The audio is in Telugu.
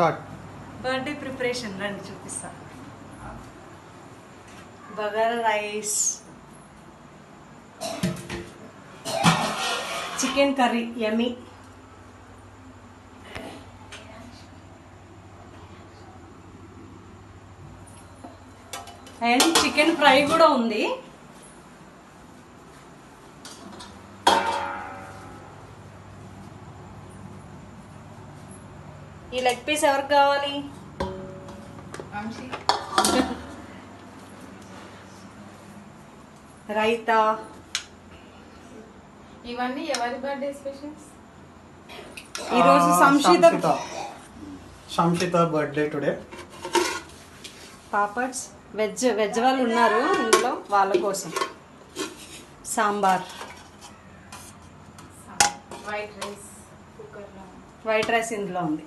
స్టార్ట్. బర్త్డే ప్రిపరేషన్ రండి చూపిస్తా. Bagara rice, chicken curry yummy, and chicken fry కూడా ఉంది. ఈ లెగ్ పీస్ ఎవరికి కావాలి? రైతా. ఇవన్నీ ఎవరి బర్త్డే స్పెషల్స్? ఈరోజు సంశిత బర్త్డే టుడే. పాపడ్స్, వెజ్ వాళ్ళు ఉన్నారు ఇందులో, వాళ్ళ కోసం. సాంబార్, వైట్ రైస్ కుక్కర్లో, వైట్ రైస్ ఇందులో ఉంది.